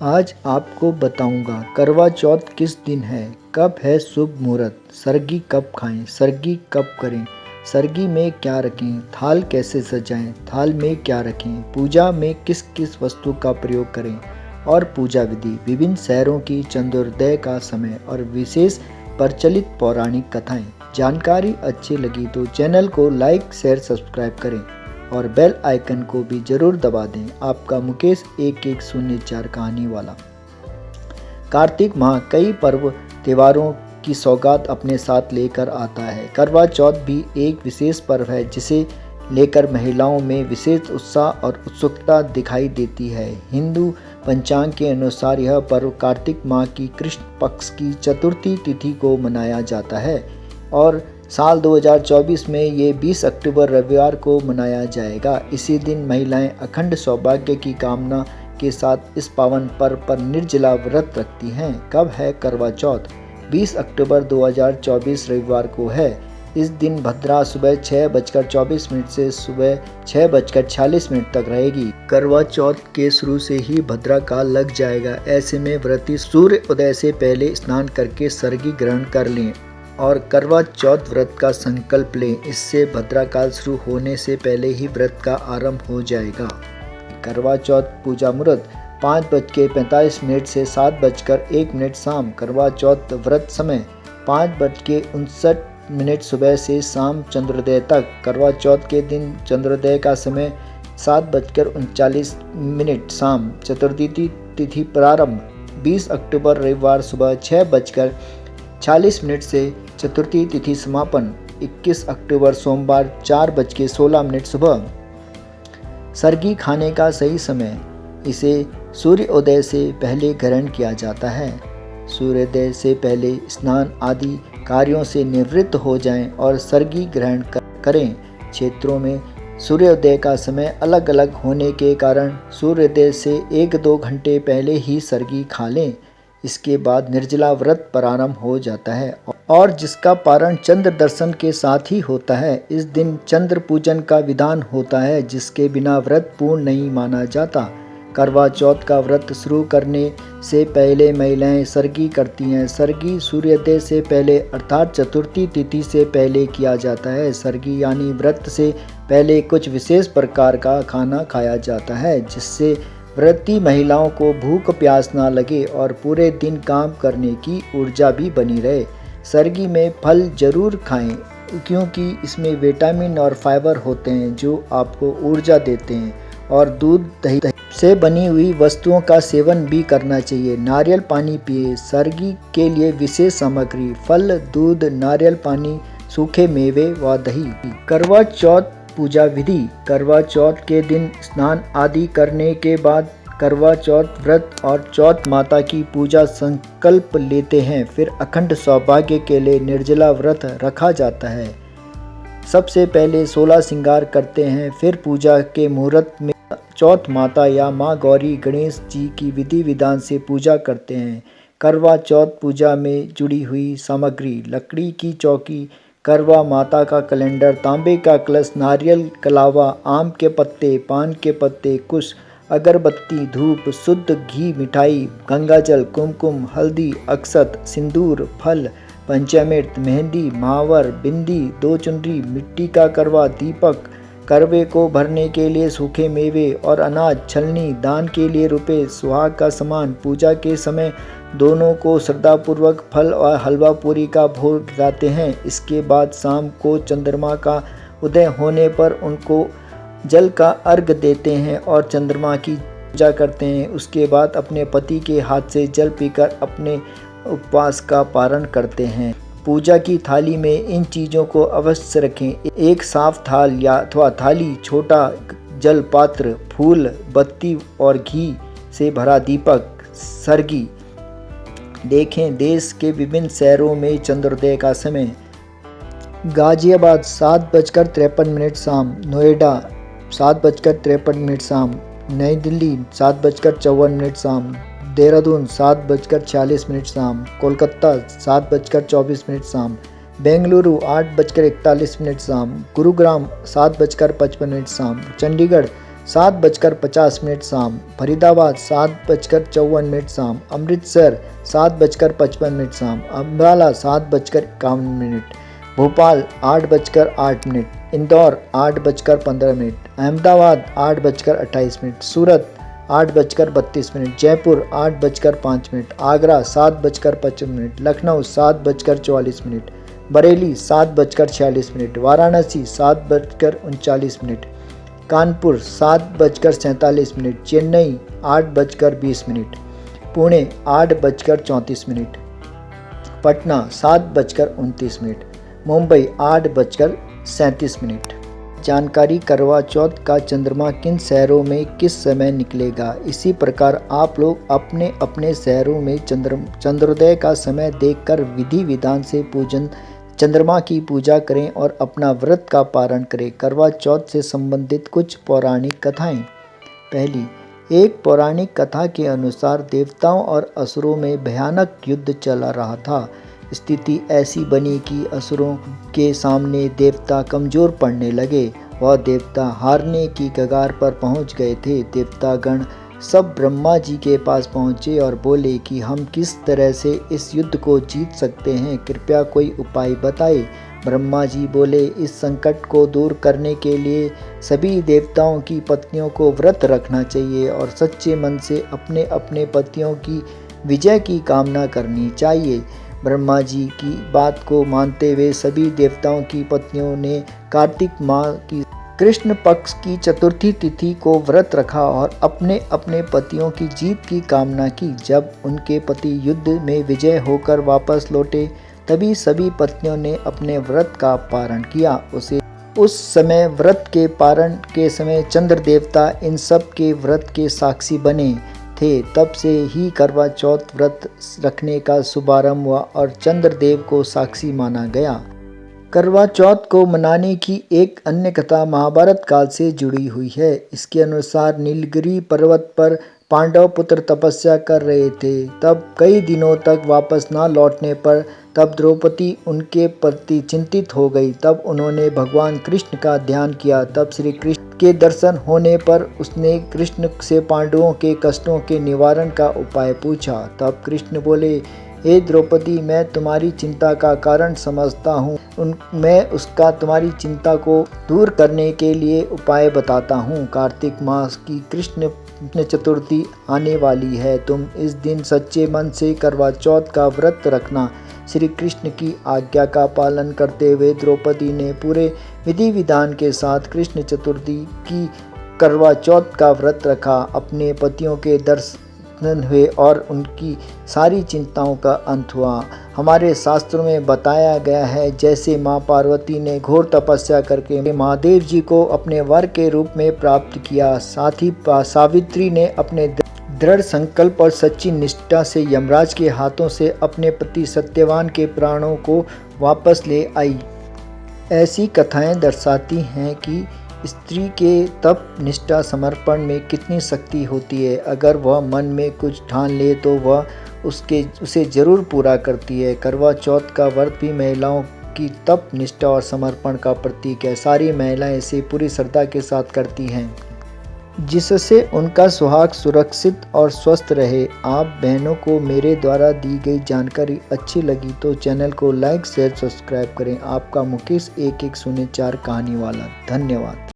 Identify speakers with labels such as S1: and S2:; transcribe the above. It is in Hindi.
S1: आज आपको बताऊंगा करवा चौथ किस दिन है, कब है शुभ मुहूर्त, सरगी कब खाएं, सरगी कब करें, सरगी में क्या रखें, थाल कैसे सजाएं, थाल में क्या रखें, पूजा में किस किस वस्तु का प्रयोग करें और पूजा विधि, विभिन्न शहरों की चंद्रोदय का समय और विशेष प्रचलित पौराणिक कथाएं। जानकारी अच्छी लगी तो चैनल को लाइक शेयर सब्सक्राइब करें और बेल आइकन को भी जरूर दबा दें। आपका मुकेश 1104 कहानी वाला। कार्तिक माह कई पर्व त्योहारों की सौगात अपने साथ लेकर आता है। करवा चौथ भी एक विशेष पर्व है जिसे लेकर महिलाओं में विशेष उत्साह और उत्सुकता दिखाई देती है। हिंदू पंचांग के अनुसार यह पर्व कार्तिक माह की कृष्ण पक्ष की चतुर्थी तिथि को मनाया जाता है और साल 2024 में ये 20 अक्टूबर रविवार को मनाया जाएगा। इसी दिन महिलाएं अखंड सौभाग्य की कामना के साथ इस पावन पर्व पर निर्जला व्रत रखती हैं। कब है करवा चौथ? 20 अक्टूबर 2024 रविवार को है। इस दिन भद्रा सुबह 6:24 से सुबह 6:46 तक रहेगी। करवा चौथ के शुरू से ही भद्रा काल लग जाएगा। ऐसे में व्रती सूर्य उदय से पहले स्नान करके सरगी ग्रहण कर लें और करवा चौथ व्रत का संकल्प लें। इससे भद्रा काल शुरू होने से पहले ही व्रत का आरंभ हो जाएगा। करवा चौथ पूजा मुहूर्त 5:45 से 7:01 शाम। करवा चौथ व्रत समय 5:59 सुबह से शाम चंद्रोदय तक। करवा चौथ के दिन चंद्रोदय का समय 7:39 शाम। चतुर्थी तिथि प्रारंभ 20 अक्टूबर रविवार सुबह 6:40 से चतुर्थी तिथि समापन 21 अक्टूबर सोमवार 4:16 सुबह। सरगी खाने का सही समय, इसे सूर्योदय से पहले ग्रहण किया जाता है। सूर्योदय से पहले स्नान आदि कार्यों से निवृत्त हो जाएं और सरगी ग्रहण करें। क्षेत्रों में सूर्योदय का समय अलग अलग होने के कारण सूर्योदय से 1-2 घंटे पहले ही सरगी खा लें। इसके बाद निर्जला व्रत प्रारंभ हो जाता है और जिसका पारण चंद्र दर्शन के साथ ही होता है। इस दिन चंद्र पूजन का विधान होता है जिसके बिना व्रत पूर्ण नहीं माना जाता। करवा चौथ का व्रत शुरू करने से पहले महिलाएं सरगी करती हैं। सरगी सूर्योदय से पहले अर्थात चतुर्थी तिथि से पहले किया जाता है। सरगी यानी व्रत से पहले कुछ विशेष प्रकार का खाना खाया जाता है जिससे व्रती महिलाओं को भूख प्यास ना लगे और पूरे दिन काम करने की ऊर्जा भी बनी रहे। सरगी में फल जरूर खाएं क्योंकि इसमें विटामिन और फाइबर होते हैं जो आपको ऊर्जा देते हैं और दूध दही से बनी हुई वस्तुओं का सेवन भी करना चाहिए। नारियल पानी पिए। सरगी के लिए विशेष सामग्री फल, दूध, नारियल पानी, सूखे मेवे व दही। करवा चौथ पूजा विधि। करवा चौथ के दिन स्नान आदि करने के बाद करवा चौथ व्रत और चौथ माता की पूजा संकल्प लेते हैं। फिर अखंड सौभाग्य के लिए निर्जला व्रत रखा जाता है। सबसे पहले 16 श्रृंगार करते हैं। फिर पूजा के मुहूर्त में चौथ माता या माँ गौरी गणेश जी की विधि विधान से पूजा करते हैं। करवा चौथ पूजा में जुड़ी हुई सामग्री लकड़ी की चौकी, करवा माता का कैलेंडर, तांबे का कलश, नारियल कलावा, आम के पत्ते, पान के पत्ते, कुश, अगरबत्ती, धूप, शुद्ध घी, मिठाई, गंगाजल, कुमकुम, हल्दी, अक्षत, सिंदूर, फल, पंचामृत, मेहंदी, महावर, बिंदी, 2 चुनरी, मिट्टी का करवा, दीपक, करवे को भरने के लिए सूखे मेवे और अनाज, छलनी, दान के लिए रुपए, सुहाग का सामान। पूजा के समय दोनों को श्रद्धापूर्वक फल और हलवा पूरी का भोग लगाते हैं। इसके बाद शाम को चंद्रमा का उदय होने पर उनको जल का अर्घ देते हैं और चंद्रमा की पूजा करते हैं। उसके बाद अपने पति के हाथ से जल पीकर अपने उपवास का पारण करते हैं। पूजा की थाली में इन चीज़ों को अवश्य रखें। एक साफ थाल या अथवा थाली, छोटा जल पात्र, फूल, बत्ती और घी से भरा दीपक। सरगी देखें देश के विभिन्न शहरों में चंद्रोदय का समय। गाजियाबाद 7:53 शाम। नोएडा 7:53 शाम। नई दिल्ली 7:54 शाम। देहरादून 7:46 शाम। कोलकाता 7:24 शाम। बेंगलुरु 8:41 शाम। गुरुग्राम 7:55 शाम। चंडीगढ़ 7:50 शाम, फरीदाबाद 7:54 शाम, अमृतसर 7:55 शाम, अम्बाला 7:51, भोपाल 8:08, इंदौर 8:15, अहमदाबाद 8:28, सूरत 8:32, जयपुर 8:05, आगरा 7:55, लखनऊ 7:44, बरेली 7:46, वाराणसी 7:39, कानपुर 7:47, चेन्नई 8:20, पुणे 8:34, पटना 7:29, मुंबई 8:37। जानकारी करवा चौथ का चंद्रमा किन शहरों में किस समय निकलेगा। इसी प्रकार आप लोग अपने अपने शहरों में चंद्रोदय का समय देखकर विधि विधान से चंद्रमा की पूजा करें और अपना व्रत का पारण करें। करवा चौथ से संबंधित कुछ पौराणिक कथाएं। पहली, एक पौराणिक कथा के अनुसार देवताओं और असुरों में भयानक युद्ध चला रहा था। स्थिति ऐसी बनी कि असुरों के सामने देवता कमजोर पड़ने लगे। वह देवता हारने की कगार पर पहुंच गए थे। देवतागण सब ब्रह्मा जी के पास पहुंचे और बोले कि हम किस तरह से इस युद्ध को जीत सकते हैं, कृपया कोई उपाय बताएं। ब्रह्मा जी बोले, इस संकट को दूर करने के लिए सभी देवताओं की पत्नियों को व्रत रखना चाहिए और सच्चे मन से अपने अपने पतियों की विजय की कामना करनी चाहिए। ब्रह्मा जी की बात को मानते हुए सभी देवताओं की पत्नियों ने कार्तिक माह की कृष्ण पक्ष की चतुर्थी तिथि को व्रत रखा और अपने अपने पतियों की जीत की कामना की। जब उनके पति युद्ध में विजय होकर वापस लौटे तभी सभी पत्नियों ने अपने व्रत का पारण किया। उस समय व्रत के पारण के समय चंद्र देवता इन सब के व्रत के साक्षी बने थे। तब से ही करवा चौथ व्रत रखने का शुभारंभ हुआ और चंद्रदेव को साक्षी माना गया। करवा चौथ को मनाने की एक अन्य कथा महाभारत काल से जुड़ी हुई है। इसके अनुसार नीलगिरी पर्वत पर पांडव पुत्र तपस्या कर रहे थे। तब कई दिनों तक वापस न लौटने पर तब द्रौपदी उनके प्रति चिंतित हो गई। तब उन्होंने भगवान कृष्ण का ध्यान किया। तब श्री कृष्ण के दर्शन होने पर उसने कृष्ण से पांडवों के कष्टों के निवारण का उपाय पूछा। तब कृष्ण बोले, हे द्रौपदी, मैं तुम्हारी चिंता का कारण समझता हूँ। मैं उसका तुम्हारी चिंता को दूर करने के लिए उपाय बताता हूँ। कार्तिक मास की कृष्ण चतुर्थी आने वाली है। तुम इस दिन सच्चे मन से करवा चौथ का व्रत रखना। श्री कृष्ण की आज्ञा का पालन करते हुए द्रौपदी ने पूरे विधि विधान के साथ कृष्ण चतुर्थी की करवा चौथ का व्रत रखा। अपने पतियों के दर्शन हुए और उनकी सारी चिंताओं का अंत हुआ। हमारे शास्त्रों में बताया गया है, जैसे माँ पार्वती ने घोर तपस्या करके महादेव जी को अपने वर के रूप में प्राप्त किया, साथ ही सावित्री ने अपने दृढ़ संकल्प और सच्ची निष्ठा से यमराज के हाथों से अपने पति सत्यवान के प्राणों को वापस ले आई। ऐसी कथाएं दर्शाती हैं कि स्त्री के तप, निष्ठा, समर्पण में कितनी शक्ति होती है। अगर वह मन में कुछ ठान ले तो वह उसे जरूर पूरा करती है। करवा चौथ का व्रत भी महिलाओं की तप, निष्ठा और समर्पण का प्रतीक है। सारी महिलाएं इसे पूरी श्रद्धा के साथ करती हैं, जिससे उनका सुहाग सुरक्षित और स्वस्थ रहे। आप बहनों को मेरे द्वारा दी गई जानकारी अच्छी लगी तो चैनल को लाइक, शेयर, सब्सक्राइब करें। आपका मुकेश 1104 कहानी वाला। धन्यवाद।